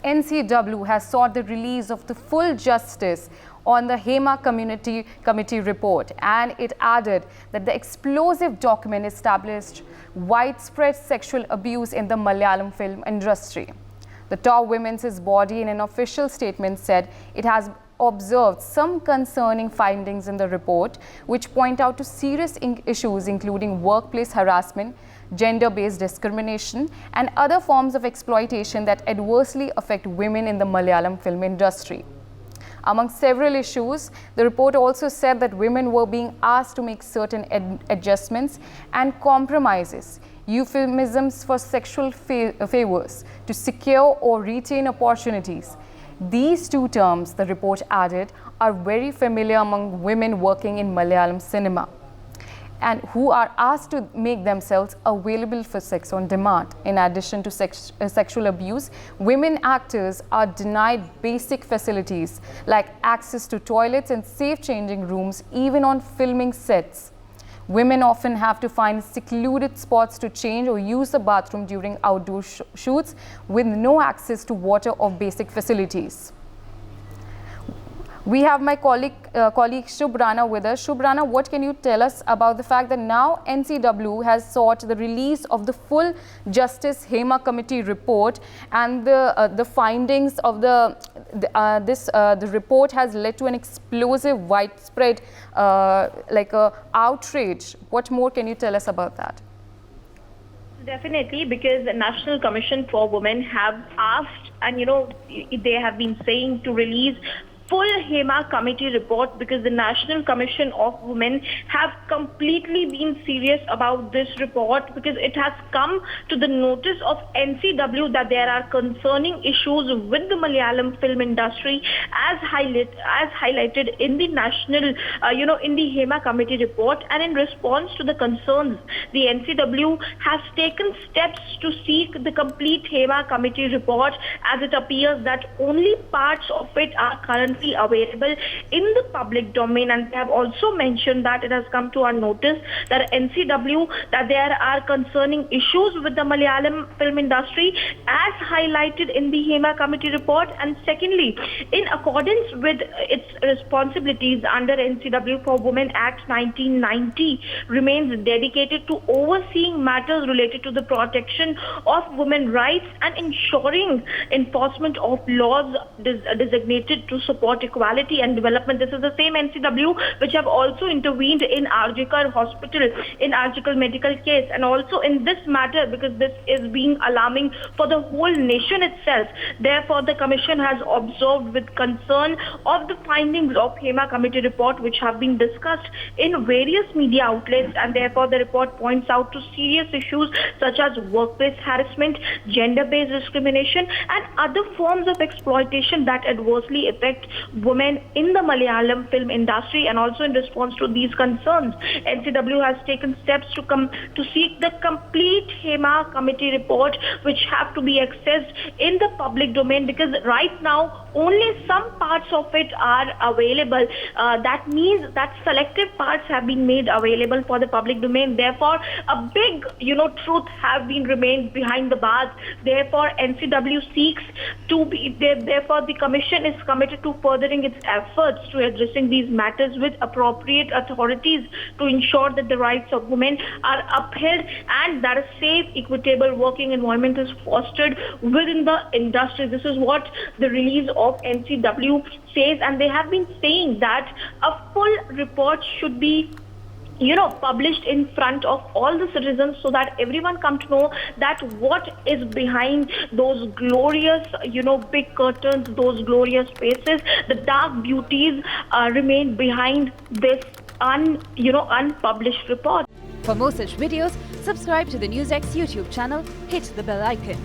NCW has sought the release of the full justice on the Hema Committee report, and it added that the explosive document established widespread sexual abuse in the Malayalam film industry. The top women's body in an official statement said it has observed some concerning findings in the report which point out to serious issues including workplace harassment, gender-based discrimination and other forms of exploitation that adversely affect women in the Malayalam film industry. Among several issues, the report also said that women were being asked to make certain adjustments and compromises, euphemisms for sexual favors, to secure or retain opportunities. These two terms, the report added, are very familiar among women working in Malayalam cinema and who are asked to make themselves available for sex on demand. In addition to sexual abuse, women actors are denied basic facilities like access to toilets and safe changing rooms even on filming sets. Women often have to find secluded spots to change or use the bathroom during outdoor shoots with no access to water or basic facilities. We have my colleague Shubh Rana with us. Shubh Rana, what can you tell us about the fact that now NCW has sought the release of the full Justice Hema Committee report, and the findings of the report has led to an explosive, widespread outrage. What more can you tell us about that? Definitely, because the National Commission for Women have asked, and they have been saying to release full Hema Committee report, because the National Commission of Women have completely been serious about this report, because it has come to the notice of NCW that there are concerning issues with the Malayalam film industry as highlighted in the national, in the Hema Committee report. And in response to the concerns, the NCW has taken steps to seek the complete Hema Committee report, as it appears that only parts of it are currently available in the public domain. And they have also mentioned that it has come to our notice that NCW that there are concerning issues with the Malayalam film industry as highlighted in the Hema Committee report. And secondly, in accordance with its responsibilities under NCW for Women Act 1990 remains dedicated to overseeing matters related to the protection of women's rights and ensuring enforcement of laws designated to support equality and development. This is the same NCW which have also intervened in RG Hospital, in RG medical case, and also in this matter, because this is being alarming for the whole nation itself. Therefore, the Commission has observed with concern of the findings of Hema Committee report which have been discussed in various media outlets, and therefore the report points out to serious issues such as workplace harassment, gender-based discrimination and other forms of exploitation that adversely affect women in the Malayalam film industry. And also in response to these concerns, NCW has taken steps to seek the complete Hema Committee report which have to be accessed in the public domain, because right now only some parts of it are available. That means that selective parts have been made available for the public domain. Therefore, a big, truth have been remained behind the bars. Therefore, NCW seeks to be, therefore the Commission is committed to furthering its efforts to addressing these matters with appropriate authorities to ensure that the rights of women are upheld and that a safe, equitable working environment is fostered within the industry. This is what the release of NCW says, and they have been saying that a full report should be published in front of all the citizens so that everyone come to know that what is behind those glorious, big curtains, those glorious faces, the dark beauties remain behind this unpublished report. For more such videos, subscribe to the NewsX YouTube channel, hit the bell icon.